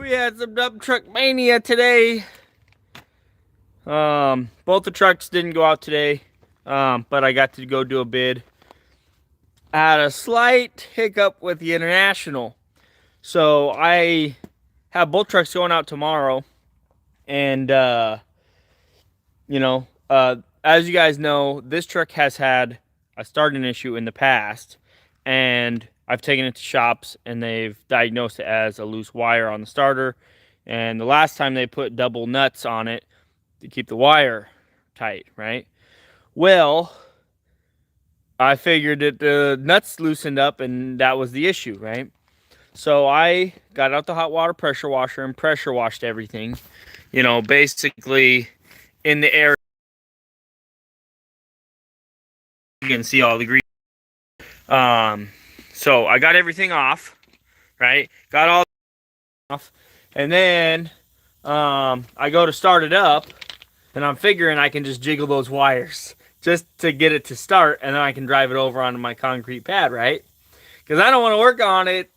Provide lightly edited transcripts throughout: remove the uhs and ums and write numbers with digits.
We had some dump truck mania today. Both the trucks didn't go out today, but I got to go do a bid. I had a slight hiccup with the International. So I have both trucks going out tomorrow. And, as you guys know, this truck has had a starting issue in the past. And I've taken it to shops and they've diagnosed it as a loose wire on the starter. And the last time they put double nuts on it to keep the wire tight, right? Well, I figured that the nuts loosened up and that was the issue, right? So I got out the hot water pressure washer and pressure washed everything, basically in the area. You can see all the grease. So I got everything off, right? Got all off. And then I go to start it up and I'm figuring I can just jiggle those wires just to get it to start, and then I can drive it over onto my concrete pad, right? Because I don't want to work on it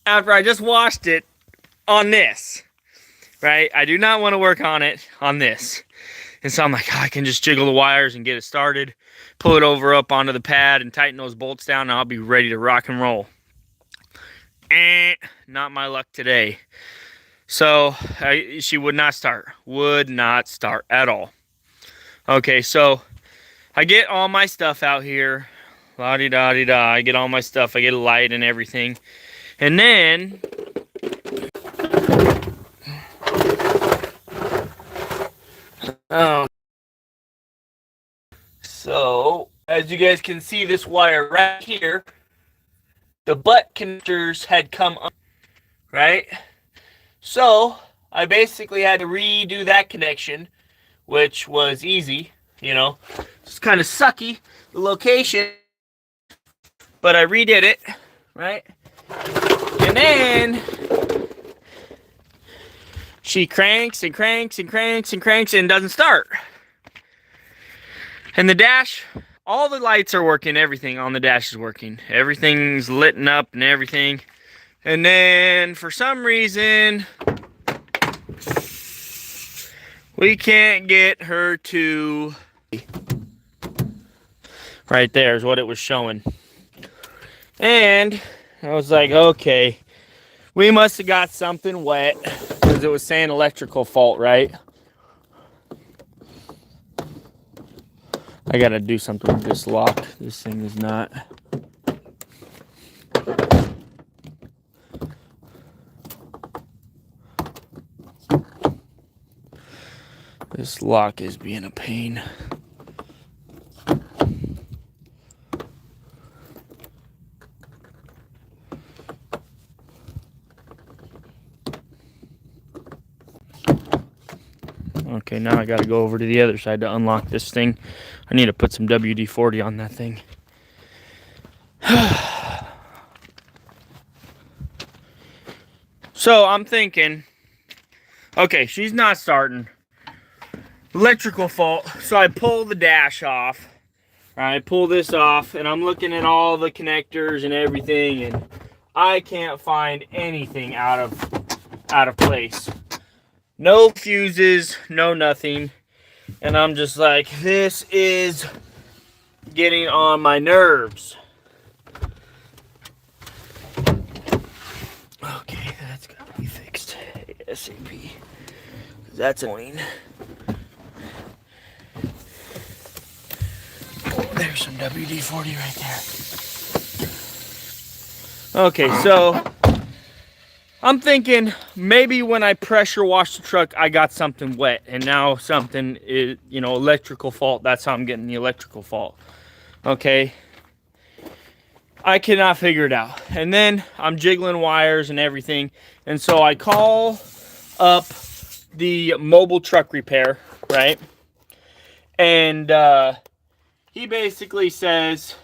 after I just washed it on this, right? I do not want to work on it on this. And so I'm like, I can just jiggle the wires and get it started, pull it over up onto the pad and tighten those bolts down, and I'll be ready to rock and roll. Not my luck today. So she would not start at all. Okay, so I get all my stuff out here, la-di-da-di-da, I get all my stuff, I get a light and everything, and then so as you guys can see, this wire right here, the butt connectors had come up, right? So I basically had to redo that connection, which was easy, It's kind of sucky, the location, but I redid it, right? And then she cranks and cranks and cranks and cranks and doesn't start. And the dash, all the lights are working, everything on the dash is working. Everything's lit up and everything. And then for some reason, we can't get her to... Right there is what it was showing. And I was like, okay, we must have got something wet because it was saying electrical fault, right? I gotta do something with this lock. This thing is not... This lock is being a pain. Okay, now I gotta go over to the other side to unlock this thing. I need to put some WD-40 on that thing. So I'm thinking, okay, she's not starting. Electrical fault. So I pull the dash off. I pull this off and I'm looking at all the connectors and everything, and I can't find anything out of place. No fuses, no nothing. And I'm just like, this is getting on my nerves. Okay, that's gotta be fixed ASAP. That's annoying. There's some WD-40 right there. Okay, so I'm thinking maybe when I pressure wash the truck, I got something wet, and now something is, electrical fault. That's how I'm getting the electrical fault. Okay. I cannot figure it out. And then I'm jiggling wires and everything. And so I call up the mobile truck repair, right? And he basically says,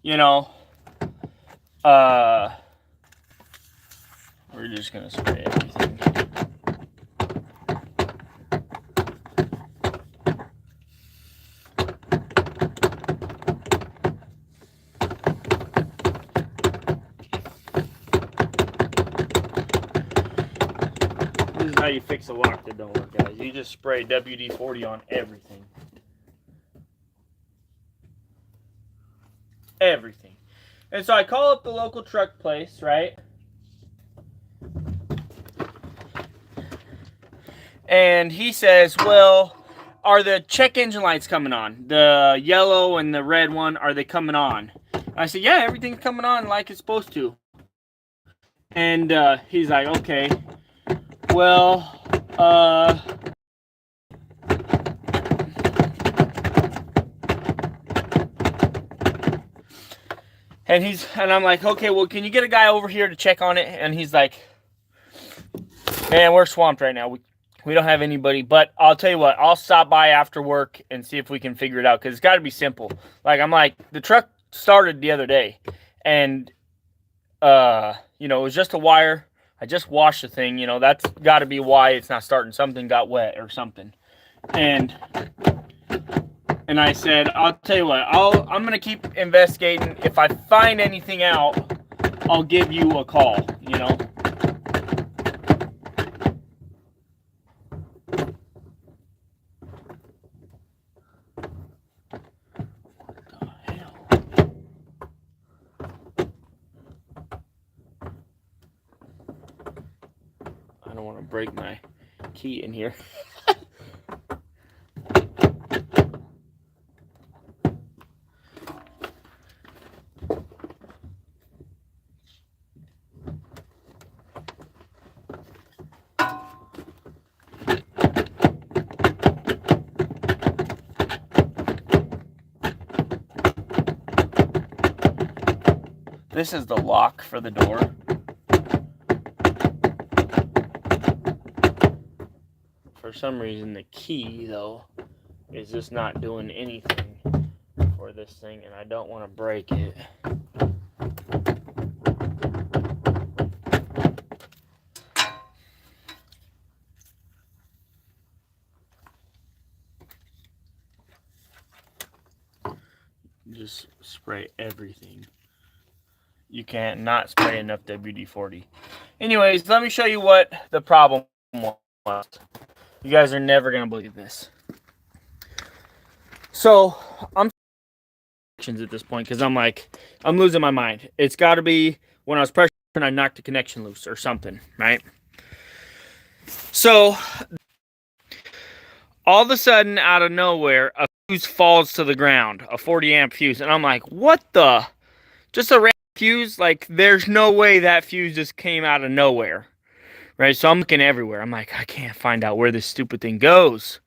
we're just gonna spray everything. is how you fix a lock that don't work, guys. You just spray WD-40 on everything. Everything. And so I call up the local truck place, right? And he says, well, are the check engine lights coming on? The yellow and the red one, are they coming on? I said, yeah, everything's coming on like it's supposed to. And he's like, okay, well, and I'm like, okay, well, can you get a guy over here to check on it? And he's like, man, we're swamped right now. We don't have anybody, but I'll tell you what, I'll stop by after work and see if we can figure it out, because it's got to be simple. Like, I'm like, the truck started the other day, and, you know, it was just a wire. I just washed the thing, you know, that's got to be why it's not starting. Something got wet or something. And I said, I'll tell you what, I'm going to keep investigating. If I find anything out, I'll give you a call, you know. I don't want to break my key in here. This is the lock for the door. For some reason, the key, though, is just not doing anything for this thing, and I don't want to break it. Just spray everything. You can't not spray enough WD-40. Anyways, let me show you what the problem was. You guys are never going to believe this. So, I'm at this point because I'm like, I'm losing my mind. It's got to be when I was pressuring, I knocked the connection loose or something, right? So, all of a sudden, out of nowhere, a fuse falls to the ground, a 40 amp fuse. And I'm like, what the? Just a random fuse? Like, there's no way that fuse just came out of nowhere. Right, so I'm looking everywhere. I'm like, I can't find out where this stupid thing goes.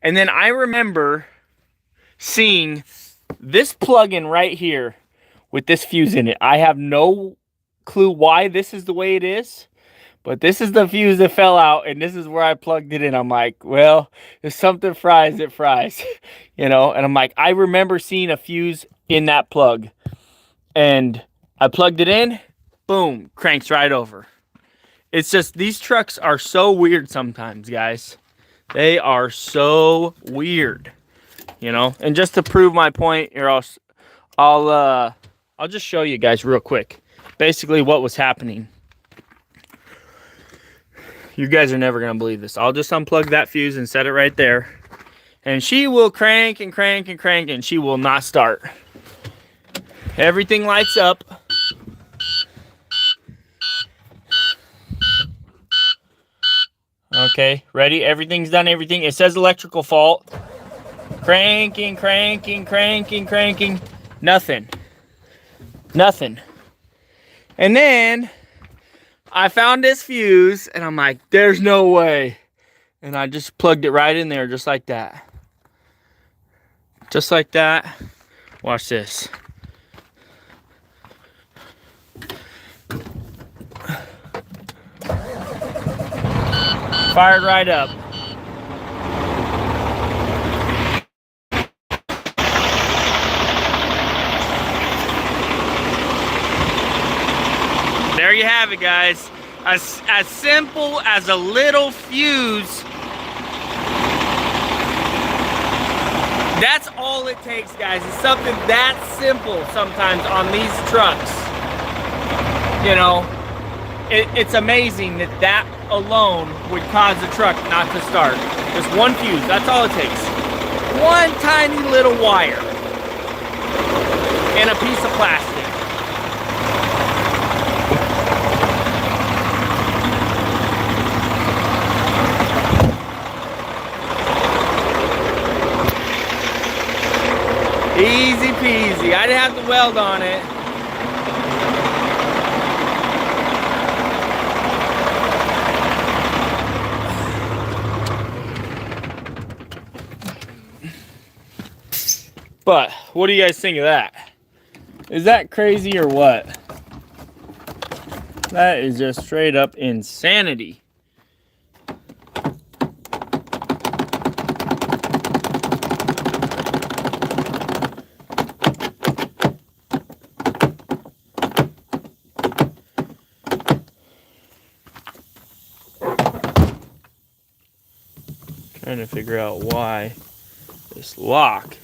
And then I remember seeing this plug-in right here with this fuse in it. I have no clue why this is the way it is, but this is the fuse that fell out, and this is where I plugged it in. I'm like, well, if something fries, it fries, you know? And I'm like, I remember seeing a fuse in that plug, and I plugged it in, boom, cranks right over. It's just, these trucks are so weird sometimes, guys. They are so weird, you know? And just to prove my point, here, I'll just show you guys real quick. Basically what was happening. You guys are never going to believe this. I'll just unplug that fuse and set it right there. And she will crank and crank and crank, and she will not start. Everything lights up. Okay, ready? Everything's done, everything. It says electrical fault. Cranking, cranking, cranking, cranking. Nothing. Nothing. And then I found this fuse, and I'm like, there's no way. And I just plugged it right in there, just like that. Just like that. Watch this. Fired right up. There you have it, guys. As simple as a little fuse. That's all it takes, guys. It's something that simple sometimes on these trucks. You know, it's amazing that that alone would cause the truck not to start. Just one fuse, that's all it takes. One tiny little wire and a piece of plastic. Easy peasy. I didn't have to weld on it. But what do you guys think of that? Is that crazy or what? That is just straight up insanity. Trying to figure out why this lock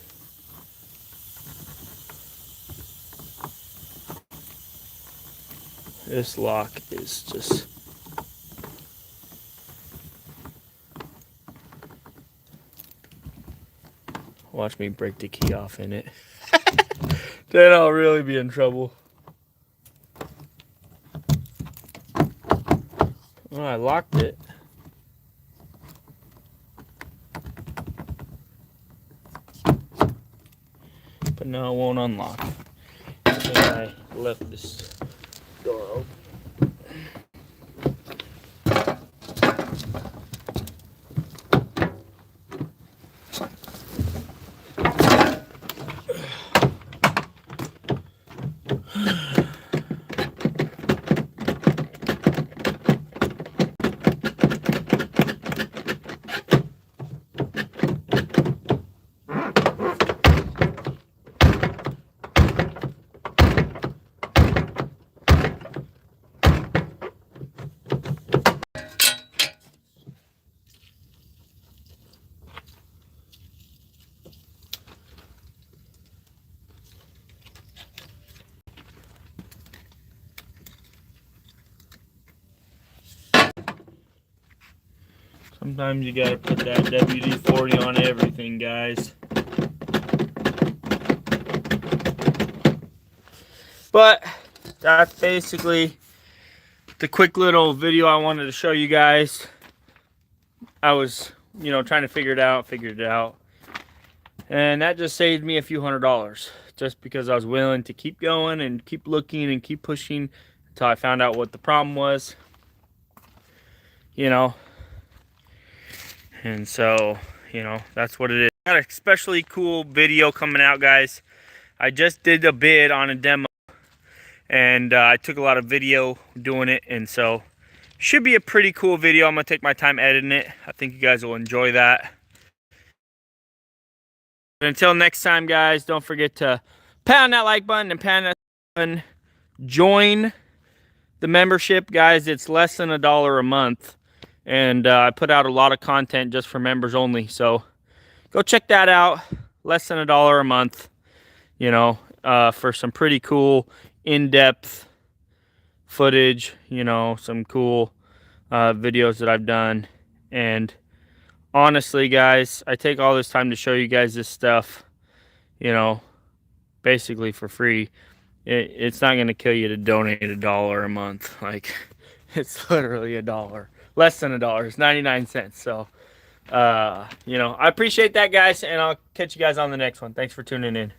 is just watch me break the key off in it. Then I'll really be in trouble. Oh, I locked it. But now it won't unlock. I think I left this door open. Sometimes you gotta put that WD-40 on everything, guys. But that's basically the quick little video I wanted to show you guys. I was, trying to figured it out. And that just saved me a few $100s just because I was willing to keep going and keep looking and keep pushing until I found out what the problem was. And so, that's what it is. Got a especially cool video coming out, guys. I just did a bid on a demo, and I took a lot of video doing it, and so should be a pretty cool video. I'm gonna take my time editing it. I think you guys will enjoy that. But until next time, guys, don't forget to pound that like button and pound that button. Join the membership, guys. It's less than $1 a month. And I put out a lot of content just for members only. So go check that out. Less than $1 a month, for some pretty cool in-depth footage, some cool videos that I've done. And honestly, guys, I take all this time to show you guys this stuff, basically for free. It's not going to kill you to donate $1 a month. Like, it's literally $1. Less than $1. It's 99 cents. So, I appreciate that, guys, and I'll catch you guys on the next one. Thanks for tuning in.